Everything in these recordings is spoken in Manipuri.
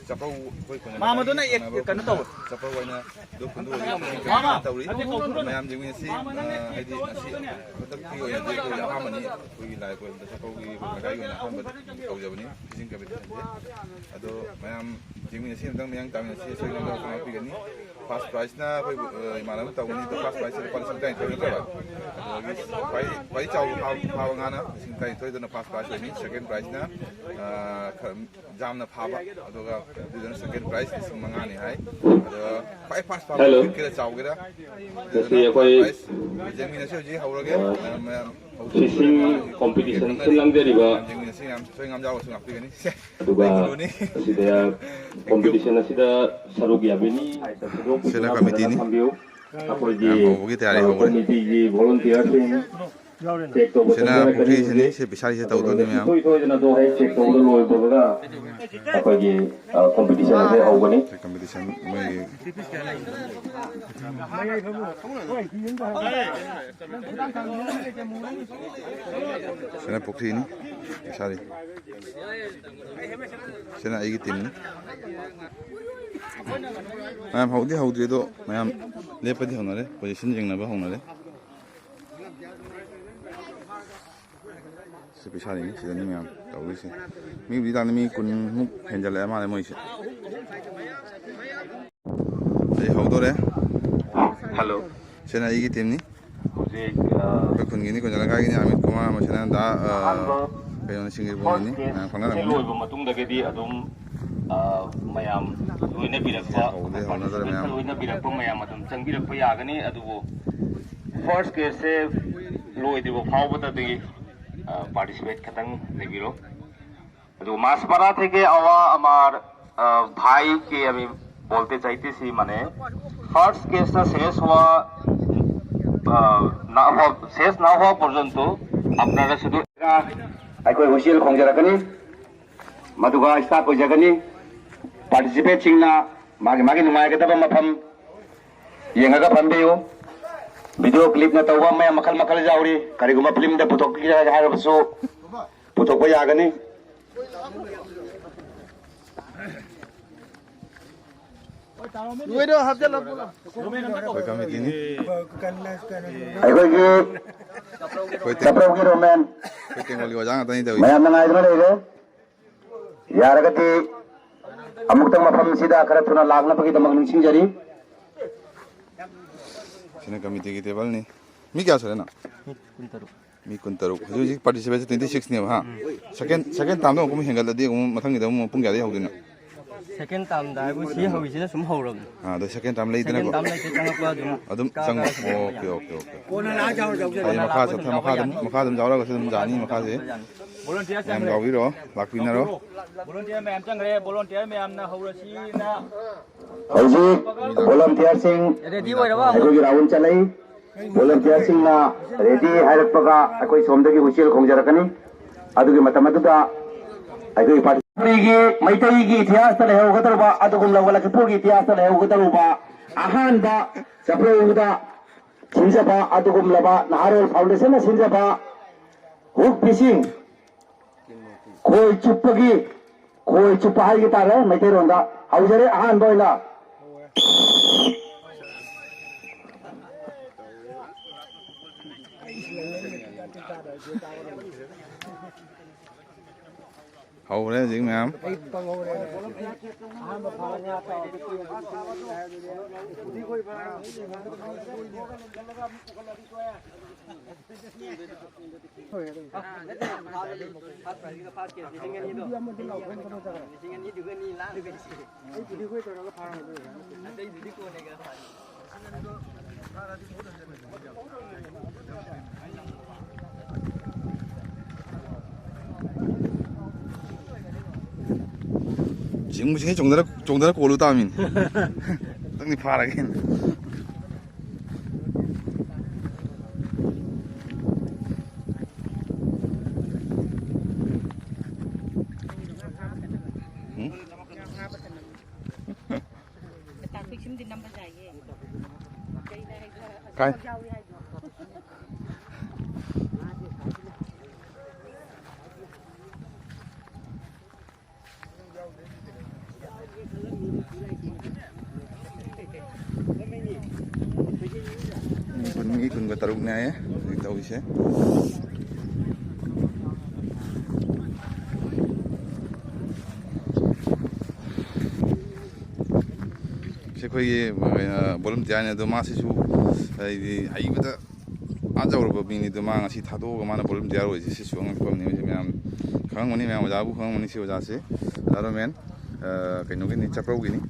ꯆꯥꯛꯀꯧ ꯑꯩꯈꯣꯏ ꯃꯥ ꯃꯗꯨꯅ ꯀꯩꯅꯣ ꯇꯧ ꯆꯥꯛꯀꯧ ꯑꯣꯏꯅ ꯈꯨꯟꯗꯨ ꯇꯧꯔꯤ ꯃꯌꯥꯝ ꯌꯦꯡꯃꯤꯟꯅꯁꯤ ꯍꯥꯏꯗꯤ ꯉꯁꯤ ꯍꯟꯗꯛꯀꯤ ꯑꯣꯏꯅꯗꯤ ꯑꯩꯈꯣꯏꯒꯤ ꯑꯍꯥꯟꯕꯅꯤ ꯑꯩꯈꯣꯏꯒꯤ ꯂꯥꯏ ꯈꯨꯔꯨꯝꯕꯗ ꯆꯥꯛꯀꯧꯒꯤ ꯂꯩꯀꯥꯏꯒꯤ ꯑꯣꯏꯅ ꯑꯍꯥꯟꯕ ꯇꯧꯖꯕꯅꯤ ꯐꯤꯖꯤꯡ ꯀꯝꯄꯤꯇꯤꯁꯟꯁꯦ ꯑꯗꯣ ꯃꯌꯥꯝ ꯌꯦꯡꯃꯤꯟꯅꯁꯤ ꯑꯃꯇꯪ ꯃꯌꯥꯝ ꯇꯥꯃꯤꯟꯅꯁꯤ ꯑꯁꯣꯏꯗꯅ ꯉꯥꯛꯄꯤꯒꯅꯤ ꯐꯥꯔꯁ ꯄ꯭ꯔꯥꯏꯖꯅ ꯑꯩꯈꯣꯏ ꯏꯃꯥꯟꯅꯕ ꯇꯧꯒꯅꯤ ꯑꯗꯣ ꯐꯥꯔꯁ ꯄ꯭ꯔꯥꯏꯖꯁꯦ ꯂꯨꯄꯥ 19,000 ꯅꯠꯇ꯭ꯔꯕ ꯑꯗꯨꯗꯒꯤ ꯈ꯭ꯋꯥꯏ ꯆꯥꯎꯕ ꯐꯥꯕ ꯉꯥꯅ 19,000ꯗꯨꯅ ꯐꯥꯔꯁ ꯄ꯭ꯔꯥꯏꯖ ꯑꯣꯏꯅꯤ ꯁꯦꯀꯦꯟ ꯄ꯭ꯔꯥꯏꯖꯅ ꯖꯥꯝꯅ ꯐꯥꯕ ꯑꯗꯨꯒ ꯑꯗꯨꯗꯨꯅ ꯁꯦꯀꯦꯟ ꯄ꯭ꯔꯥꯏꯖ 5,000ꯅꯤ ꯍꯥꯏ ꯑꯗꯨꯒ ꯈ꯭ꯋꯥꯏ ꯐꯥꯔꯁ ꯐꯥꯕ ꯄꯤꯛꯀꯦꯔꯥ ꯆꯥꯎꯒꯦꯔꯥ ꯑꯗꯨꯗꯨꯅ ꯐꯥꯔꯁ ꯄ꯭ꯔꯥꯏꯖ ꯌꯦꯡꯃꯤꯟꯅꯁꯤ ꯍꯧꯖꯤꯛ ꯍꯧꯔꯒꯦ ꯃꯌꯥꯝ ꯐꯤꯁꯤꯡ ꯀꯣꯝꯄꯤꯇꯤꯁꯟ ꯁꯤꯟꯂꯥꯡꯖꯔꯤꯕ ꯌꯦꯡꯃꯤꯟꯅꯁꯤ ꯌꯥꯝ ꯁꯣꯏ ꯉꯥꯝ ꯌꯥꯎꯔꯁꯨ ꯉꯥꯛꯄꯤꯒꯅꯤ ꯑꯗꯨꯒ ꯑꯁꯤꯗ ꯀꯣꯝꯄꯤꯇꯤꯁꯟ ꯑꯁꯤꯗ ꯁꯔꯨꯛ ꯌꯥꯕꯤꯅꯤ ꯍꯥꯏꯕ ꯈꯨꯗꯣꯡ ꯐꯖꯅ ꯊꯝꯕꯤꯌꯨ ꯑꯩꯈꯣꯏꯒꯤ ꯀꯝꯃꯤꯇꯤꯒꯤ ꯚꯣꯂꯨꯟꯇꯤꯌꯔꯁꯤꯡ ꯆꯦꯛ ꯇꯧꯕ ꯆꯪꯖꯔꯛꯀꯅꯤ ꯍꯧꯖꯤꯛ ꯁꯨꯡꯁꯣꯏ ꯁꯣꯏꯗꯅꯗꯣ ꯍꯦꯛ ꯆꯦꯛ ꯇꯧꯕ ꯂꯣꯏꯕꯒ ꯑꯩꯈꯣꯏꯒꯤ ꯀꯣꯝꯄꯤꯇꯤꯁꯟ ꯑꯁꯤ ꯍꯧꯒꯅꯤ ꯀꯝꯄꯤꯇꯤꯁꯟ ꯃꯣꯏ ꯁꯤꯅ ꯄꯨꯈ꯭ꯔꯤꯅꯤ ꯏꯁꯥꯔꯤ ꯁꯤꯅ ꯑꯩꯒꯤ ꯇꯤꯝꯅꯤ ꯃꯌꯥꯝ ꯍꯧꯗ꯭ꯔꯤ ꯑꯗꯣ ꯃꯌꯥꯝ ꯂꯦꯞꯄꯗꯤ ꯍꯧꯅꯔꯦ ꯄꯣꯖꯤꯁꯟ ꯌꯦꯡꯅꯕ ꯍꯧꯅꯔꯦ ꯁꯤ ꯄꯩꯁꯥꯅꯤ ꯁꯤꯗꯅꯤ ꯃꯌꯥꯝ ꯇꯧꯔꯤꯁꯦ ꯃꯤꯕꯨꯗꯤ ꯇꯥꯟꯅ ꯃꯤ 10ꯃꯨꯛ ꯍꯦꯟꯖꯜꯂꯛꯑꯦ ꯃꯥꯜꯂꯦ ꯃꯣꯏꯁꯦ ꯑꯩ ꯍꯧꯗꯣꯔꯦ ꯍꯜꯂꯣ ꯁꯤꯅ ꯑꯩꯒꯤ ꯇꯤꯝꯅꯤ ꯍꯧꯖꯤꯛ ꯑꯩꯈꯣꯏ ꯈꯨꯟꯒꯤꯅꯤ ꯀꯣꯟꯖꯜ ꯂꯩꯀꯥꯏꯒꯤꯅꯤ ꯑꯃꯤꯠ ꯀꯨꯃꯥꯔ ꯃꯁꯤꯅ ꯀꯩꯅꯣꯅꯤ ꯁꯤꯡꯒꯤꯔꯕꯣꯡꯒꯤꯅꯤ ꯃꯌꯥꯝ ꯈꯪꯅꯔꯝꯒꯅꯤ ꯂꯣꯏꯕ ꯃꯇꯨꯡꯗꯒꯤꯗꯤ ꯑꯗꯨꯝ ꯃꯌꯥꯝ ꯂꯣꯏꯅꯕꯤꯔꯛꯄ ꯍꯧꯅꯗ꯭ꯔꯦ ꯃꯌꯥꯝ ꯂꯣꯏꯅꯕꯤꯔꯛꯄ ꯃꯌꯥꯝ ꯑꯗꯨꯝ ꯆꯪꯕꯤꯔꯛꯄ ꯌꯥꯒꯅꯤ ꯑꯗꯨꯕꯨ ꯐꯥꯔꯁ ꯀꯦꯁꯁꯦ ꯂꯣꯏꯗ꯭रिꯕ फाउबदगी पार्टिसिपेट खतंग लेबिरो अदु मासपारा थे आवा अमार भाई के अमी बोलते चाहते सी माने फर्स्ट केस ना शेष हुआ ना हुआ पर्यंत अपना शुद्ध अखोई हुसियल खोंजरकनी मधुगा स्टार्ट होजगनी पार्टिसिपेट सिंगना मागे मागे नुमायगदब मफम येंगगा फंबियो वीडियो क्लिप न तौबा मैं मखल मखल जाउरी करिगुमा फिल्म दे पुथोकी हारबसु पुथोकबा यागनी वीडियो हफ्ते लब कोई कमिटी नहीं अखोई चप्रौगी रोमन कोई केंगोली वजांग तनी दवी मैं नंगाइदमा लेरे यारगति अमुक्तंग मफम सिदा खरा थुना लागना पगी दमग निसिंजरी सिने कमिटी की टेबल नहीं मी क्या सर है ना मी कुंतरुक हजू पार्टिसिपेट 26 ने हां सेकंड टाइम दो को हेंगल दे मथंग दे पुंग क्या दे होदिना सेकंड टाइम दा बु सी हविसिना सुम हौरम हां द सेकंड टाइम लेदना को अदुम चंग ओके कोना ला जाओ मखा जावरा गसुम जानी मखा से volunteer हम जाविरो लाकपिनारो volunteer मैम चंगरे volunteer मैम ना हौरसीना हौजी वॉलंटियर सिंह रेडी ओइरबा अखोई राउंड चलाई वॉलंटियर सिंह ना रेडी हाइरपगा अखोई सोमदगी हुसियल खोंजरकनी अदुगी मतमदुदा अखोई पार्टीगी मैतैगी इतिहास तले होगदरबा अदुगुम लवला कपुगी इतिहास तले होगदरबा अहानबा सप्रोदा सिंजबा अदुगुम लबा नारोल फाउंडेशन सिंजबा हुक फिशिंग खोई चुप्पा हाई तारे मैतै रोंदा हौजरे अहान बोइला हौरे जी मैम 지금 무슨 종다라 골로 따민 땅이 파라긴 काय ꯃꯤ ꯀꯨꯟꯒ ꯇꯔꯨꯛꯅꯦ ꯍꯥꯏꯌꯦ ꯍꯧꯖꯤꯛ ꯇꯧꯔꯤꯁꯦ ꯑꯩꯈꯣꯏꯒꯤ ꯚꯣꯂꯨꯟꯇꯤꯌꯥꯔꯅꯤ ꯑꯗꯣ ꯃꯥꯁꯤꯁꯨ ꯍꯥꯏꯗꯤ ꯍꯩꯕꯗ ꯑꯥꯖꯧꯔꯕ ꯃꯤꯅꯤ ꯑꯗꯣ ꯃꯥ ꯉꯁꯤ ꯊꯥꯗꯣꯛꯑꯒ ꯃꯥꯅ ꯚꯣꯂꯨꯟꯇꯤꯌꯥꯔ ꯑꯣꯏꯁꯦ ꯁꯤꯁꯨ ꯑꯉꯛꯄ ꯑꯃꯅꯤ ꯍꯧꯖꯤꯛ ꯃꯌꯥꯝ ꯈꯪꯉꯝꯒꯅꯤ ꯃꯌꯥꯝ ꯑꯣꯖꯥꯕꯨ ꯈꯪꯉꯝꯒꯅꯤ ꯁꯤ ꯑꯣꯖꯥꯁꯦ ꯑꯣꯖꯥ ꯀꯩꯅꯣꯒꯤꯅꯤ ꯆꯥꯛꯀꯧꯒꯤꯅꯤ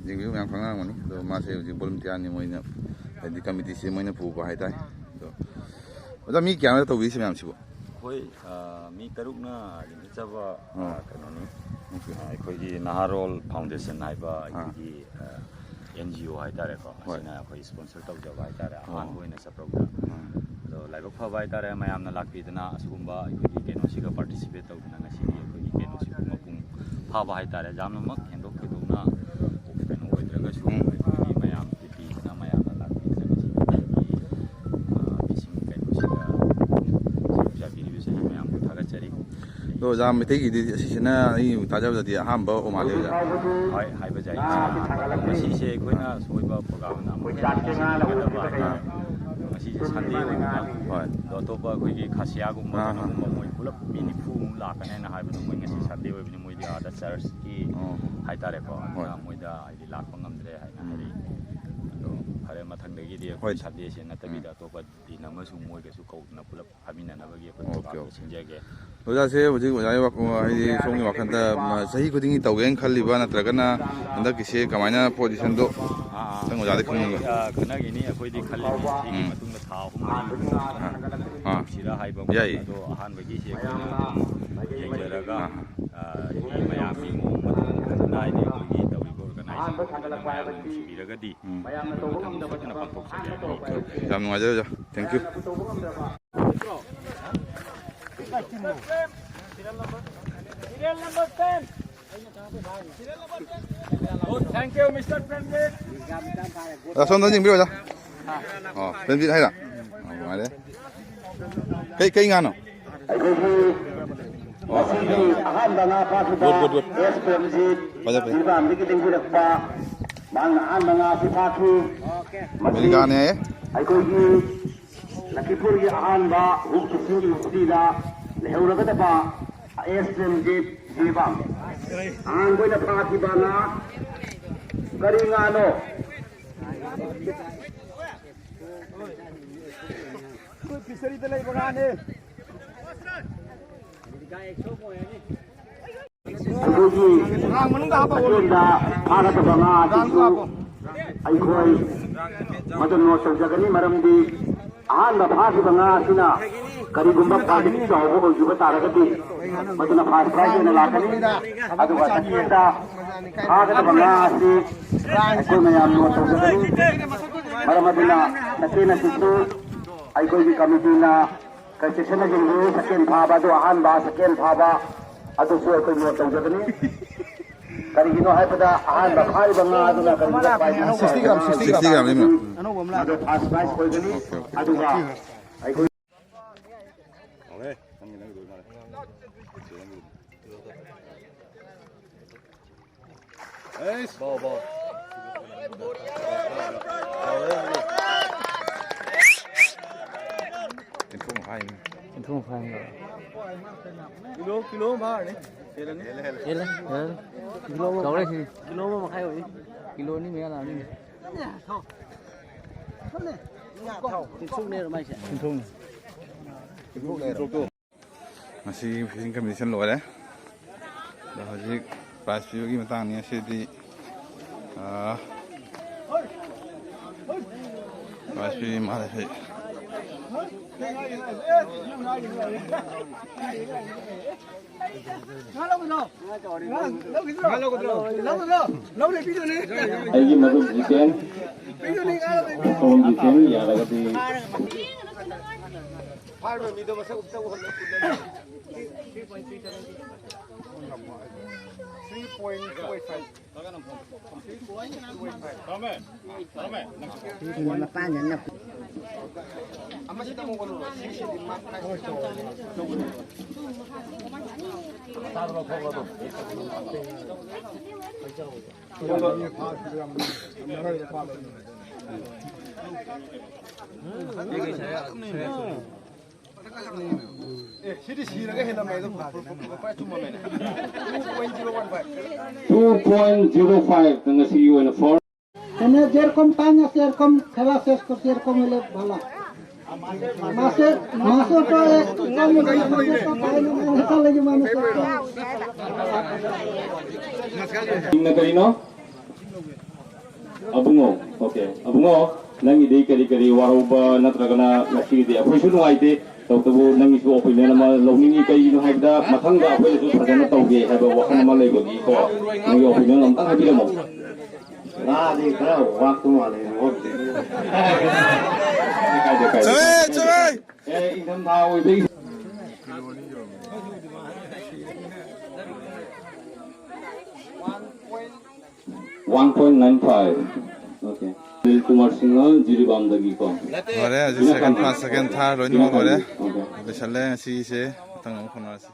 ꯌꯦꯡꯕꯤꯌꯨ ꯃꯌꯥꯝ ꯈꯪꯅꯔꯝꯒꯅꯤ ꯑꯗꯣ ꯃꯥꯁꯦ ꯍꯧꯖꯤꯛ ꯚꯣꯂꯨꯟꯇꯤꯌꯥꯔꯅꯤ ꯃꯣꯏꯅ ꯍꯥꯏꯗꯤ ꯀꯃꯤꯇꯤꯁꯦ ꯃꯣꯏꯅ ꯄꯨꯕ ꯍꯥꯏꯇꯥꯔꯦ ꯑꯗꯣ ꯑꯣꯖꯥ ꯃꯤ ꯀꯌꯥꯅ ꯇꯧꯕꯤꯔꯤꯁꯤ ꯃꯌꯥꯝꯁꯤꯕꯨ ꯑꯩꯈꯣꯏ ꯃꯤ 3ꯅ ꯂꯤꯡꯈꯠꯆꯕ ꯀꯩꯅꯣꯅꯤ ꯑꯩꯈꯣꯏꯒꯤ ꯅꯍꯥꯔꯣꯜ ꯐꯥꯎꯟꯗꯦꯁꯟ ꯍꯥꯏꯕ ꯑꯩꯈꯣꯏꯒꯤ NGO ꯍꯥꯏꯇꯥꯔꯦꯀꯣ ꯑꯁꯤꯅ ꯑꯩꯈꯣꯏ ꯁ꯭ꯄꯣꯟꯁꯔ ꯇꯧꯖꯕ ꯍꯥꯏꯇꯥꯔꯦ ꯑꯍꯥꯟꯕ ꯑꯣꯏꯅ ꯆꯠꯄꯗ ꯑꯗꯣ ꯂꯥꯏꯕꯛ ꯐꯕ ꯍꯥꯏꯇꯥꯔꯦ ꯃꯌꯥꯝꯅ ꯂꯥꯛꯄꯤꯗꯅ ꯑꯁꯤꯒꯨꯝꯕ ꯑꯩꯈꯣꯏꯒꯤ ꯀꯩꯅꯣꯁꯤꯒ ꯄꯥꯔꯇꯤꯁꯤꯄꯦꯠ ꯇꯧꯗꯅ ꯉꯁꯤꯒꯤ ꯑꯩꯈꯣꯏꯒꯤ ꯀꯩꯅꯣꯁꯤꯕꯨ ꯃꯄꯨꯡ ꯐꯥꯕ ꯍꯥꯏꯇꯥꯔꯦ ꯌꯥꯝꯅꯃꯛ ꯍꯦꯟꯗꯣꯛ ꯊꯣꯏꯗꯣꯛꯅ ꯀꯩꯅꯣ ꯑꯣꯏꯗ꯭ꯔꯒꯁꯨ ꯑꯩꯈꯣꯏꯒꯤ ꯃꯌꯥꯝ ꯄꯤꯕꯤꯗꯅ ꯃꯌꯥꯝꯅ ꯂꯥꯛꯄꯤꯗꯅ ꯉꯁꯤꯒꯤ ꯐꯤꯁꯤꯡ ꯀꯩꯅꯣꯁꯤꯒ ꯆꯥꯕꯤꯔꯤꯕꯁꯦ ꯃꯌꯥꯝꯕꯨ ꯊꯥꯒꯠꯆꯔꯤ ꯑꯗꯣ ꯑꯣꯖꯥ ꯃꯩꯇꯩꯒꯤꯗꯤ ꯑꯁꯤꯁꯤꯅ ꯑꯩ ꯇꯥꯖꯕꯗꯗꯤ ꯑꯍꯥꯟꯕ ꯃꯥꯜꯂꯦ ꯑꯣꯖꯥ ꯍꯣꯏ ꯍꯥꯏꯕ ꯌꯥꯏ ꯉꯁꯤꯁꯦ ꯑꯩꯈꯣꯏꯅ ꯁꯣꯏꯕ ꯄ꯭ꯔꯣꯒ꯭ꯔꯥꯝꯅ ꯉꯁꯤꯁꯦ ꯁꯟꯗꯦ ꯑꯣꯏꯕꯅ ꯍꯣꯏ ꯑꯗꯣ ꯑꯇꯣꯞꯄ ꯑꯩꯈꯣꯏꯒꯤ ꯈꯥꯁꯤꯌꯥꯒꯨꯝꯕ ꯀꯩꯅꯣꯒꯨꯝꯕ ꯃꯣꯏ ꯄꯨꯂꯞ ꯃꯤ 90ꯃꯨꯛ ꯂꯥꯛꯀꯅꯦꯅ ꯍꯥꯏꯕꯗꯣ ꯃꯣꯏ ꯉꯁꯤ ꯁꯟꯗꯦ ꯑꯣꯏꯕꯅꯤ ꯃꯣꯏꯗꯤ ꯑꯥꯗ ꯆꯔꯆꯀꯤ ꯍꯥꯏꯇꯥꯔꯦꯀꯣ ꯑꯗꯨꯅ ꯃꯣꯏꯗ ꯍꯥꯏꯗꯤ ꯂꯥꯛꯄ ꯉꯝꯗ꯭ꯔꯦ ꯍꯥꯏꯅ ꯍꯥꯏꯔꯤ ꯑꯗꯣ ꯐꯔꯦ ꯃꯊꯪꯗꯒꯤꯗꯤ ꯑꯩꯈꯣꯏ ꯁꯟꯗꯦꯁꯦ ꯅꯠꯇꯕꯤꯗ ꯑꯇꯣꯞꯄ ꯗꯤꯟ ꯑꯃꯁꯨ ꯃꯣꯏꯒꯁꯨ ꯀꯧꯗꯅ ꯄꯨꯂꯞ ꯐꯥꯃꯤꯟꯅꯅꯕꯒꯤ ꯑꯩꯈꯣꯏ ꯄ꯭ꯔꯣꯒ꯭ꯔꯥꯝꯗꯣ ꯁꯤꯟꯖꯒꯦ ꯑꯣꯖꯥꯁꯦ ꯍꯧꯖꯤꯛ ꯑꯣꯖꯥꯒꯤ ꯍꯥꯏꯗꯤ ꯁꯣꯝꯒꯤ ꯋꯥꯈꯜꯗ ꯆꯍꯤ ꯈꯨꯗꯤꯡꯒꯤ ꯇꯧꯒꯦꯅ ꯈꯜꯂꯤꯕ ꯅꯠꯇ꯭ꯔꯒꯅ ꯍꯟꯗꯛꯀꯤꯁꯦ ꯀꯃꯥꯏꯅ ꯄꯣꯖꯤꯁꯟꯗꯣ ꯈꯤꯇꯪ ꯑꯣꯖꯥꯗꯤ ꯈꯪꯅꯤꯡꯕ ꯈꯟꯅꯒꯤꯅꯤ ꯑꯩꯈꯣꯏꯗꯤ ꯈꯜꯂꯤꯅꯤ ꯁꯤꯒꯤ ꯃꯇꯨꯡꯗ ꯊꯥ 3 ꯇꯧꯁꯤꯔꯥ ꯍꯥꯏꯕ ꯑꯗꯣ ꯑꯍꯥꯟꯕꯒꯤꯁꯤ ꯑꯩꯈꯣꯏꯅ ꯑꯗꯨꯝ ꯌꯦꯡꯖꯔꯒ ꯃꯌꯥꯝꯒꯤ ꯐꯖꯅ ꯍꯥꯏꯗꯤ ꯑꯩꯈꯣꯏꯒꯤ ꯇꯧꯔꯤꯕ ꯑꯣꯔꯒꯅꯥꯏꯖꯦꯁꯟ ꯃꯌꯥꯝꯅ ꯅꯨꯡꯁꯤꯕꯤꯔꯒꯗꯤ ꯃꯊꯪ ꯁꯣꯏꯗꯅ ꯄꯥꯡꯊꯣꯛꯆꯒꯦ ꯌꯥꯝ ꯅꯨꯡꯉꯥꯏꯖꯔꯦ ꯑꯣꯖꯥ thank you Thank you, Mr. President. ꯁꯣꯝꯗ ꯌꯦꯡꯕꯤꯌꯨ ꯑꯣꯖꯥ ꯄ꯭ꯔꯦꯝꯖꯤꯠ ꯍꯥꯏꯔ ꯅꯨꯡꯉꯥꯏꯔꯦ ꯀꯩ ꯉꯥꯅꯣ ꯉꯁꯤꯒꯤ ꯑꯍꯥꯟꯕ ꯉꯥ ꯐꯥꯈꯤꯕ ꯑꯦꯁ ꯄ꯭ꯔꯦꯝꯖꯤꯠ ꯖꯤꯔꯤꯕꯥꯝꯗꯒꯤ ꯂꯦꯡꯕꯤꯔꯛꯄ ꯃꯍꯥꯛꯅ ꯑꯍꯥꯟꯕ ꯉꯥꯁꯤ ꯐꯥꯈꯤ ꯃꯁꯤ ꯑꯩꯈꯣꯏꯒꯤ ꯂꯛꯈꯤꯄꯨꯔꯒꯤ ꯑꯍꯥꯟꯕ ꯍꯨꯛ ꯐꯤꯁꯤꯡꯒꯤ ꯍꯤꯁꯇ꯭ꯔꯤꯗ ꯂꯩꯍꯧꯔꯒꯗꯕ ꯑꯦꯁ ꯄ꯭ꯔꯦꯝꯖꯤꯠ ꯖꯤꯔꯤꯕꯥꯝ ꯑꯍꯥꯟꯕ ꯑꯣꯏꯅ ꯐꯥꯈꯤꯕ ꯉꯥ ꯀꯔꯤ ꯉꯥꯅꯣ ꯐꯤꯁꯔꯤꯗ ꯂꯩꯕ ꯉꯥꯅꯤ ꯑꯗꯨꯒꯤ ꯃꯇꯨꯡꯗ ꯐꯥꯒꯗꯕ ꯉꯥ ꯑꯗꯨꯁꯨ ꯑꯩꯈꯣꯏ ꯃꯗꯨ ꯅꯣꯠ ꯇꯧꯖꯒꯅꯤ ꯃꯔꯝꯗꯤ ꯑꯍꯥꯟꯕ ꯐꯥꯈꯤꯕ ꯉꯥ ꯑꯁꯤꯅ ꯀꯔꯤꯒꯨꯝꯕ ꯈ꯭ꯋꯥꯏꯗꯒꯤ ꯆꯥꯎꯕ ꯑꯣꯏꯈꯤꯕ ꯇꯥꯔꯒꯗꯤ ꯃꯗꯨꯅ ꯐꯥꯔꯁ ꯄ꯭ꯔꯥꯏꯖ ꯑꯣꯏꯅ ꯂꯥꯛꯀꯅꯤ ꯑꯗꯨꯒ ꯁꯦꯀꯦꯟꯗ ꯐꯥꯒꯗꯕ ꯉꯥ ꯑꯁꯤ ꯑꯩꯈꯣꯏ ꯃꯌꯥꯝ ꯅꯣꯠ ꯇꯧꯖꯒꯅꯤ ꯃꯔꯝ ꯑꯗꯨꯅ ꯁꯦꯀꯦꯟ ꯑꯁꯤꯁꯨ ꯑꯩꯈꯣꯏꯒꯤ ꯀꯃꯤꯇꯤꯅ ꯀꯟꯁꯦꯁꯟ ꯌꯦꯡꯕꯤꯌꯨ ꯁꯦꯀꯦꯟ ꯐꯥꯕ ꯑꯗꯨ ꯑꯍꯥꯟꯕ ꯁꯦꯀꯦꯟ ꯐꯥꯕ ꯑꯗꯨꯁꯨ ꯑꯩꯈꯣꯏ ꯅꯣꯠ ꯇꯧꯖꯒꯅꯤ ꯀꯔꯤꯒꯤꯅꯣ ꯍꯥꯏꯕꯗ ꯑꯍꯥꯟꯕ ꯐꯥꯔꯤꯕ ꯉꯥ ꯑꯗꯨꯅ ꯀꯔꯤꯒꯨꯝꯕ 60 ꯒ꯭ꯔꯥꯝ ꯑꯗꯨ ꯐꯥꯔꯁ ꯄ꯭ꯔꯥꯏꯖ ꯑꯣꯏꯒꯅꯤ ꯑꯗꯨꯒ ꯑꯩꯈꯣꯏ Kilo mà Cháu đây thì kilo mà khai rồi. Kilo ní mấy nào ní. ꯉꯁꯤ ꯐꯤꯁꯤꯡ ꯀꯝꯄꯤꯇꯤꯁꯟ ꯂꯣꯏꯔꯦ ꯑꯗꯣ ꯍꯧꯖꯤꯛ ꯄ꯭ꯔꯥꯏꯖ ꯄꯤꯕꯒꯤ ꯃꯇꯥꯡꯅꯤ ꯑꯁꯤꯗꯤ ꯄ꯭ꯔꯥꯏꯖ ꯄꯤꯕ ꯃꯥꯜꯂꯦ ꯁꯤ ꯑꯩꯒꯤ ꯃꯔꯨꯞ ꯖꯤꯇꯦꯟ ꯁꯣꯝ ꯖꯤꯇꯦꯟ ꯌꯥꯔꯒꯗꯤ 2.05 dengan CEO in the floor. Karena jerekom tanya jerekom kelas sesko jerekom ile bala. Masuk to kamu kita lagi mana Inna karino? Abungo. Okay. Abungo, nang idei kari waruba natragana nasi de apoi sunu aite tabu nang isu opinion nama longni kai no haida mathanga apoi su sajana tauge haba wahan ma lei bagi ko nang opinion am tang habila mo na di kra waktu male hote 저에 inam thao idei 1.95. Okay. Kumar Singh Jiribamdagi ko. 그래 아주 세컨 파스 세컨 타 러닝 거래. 근데 샬레 시세 어떤 거 코너스.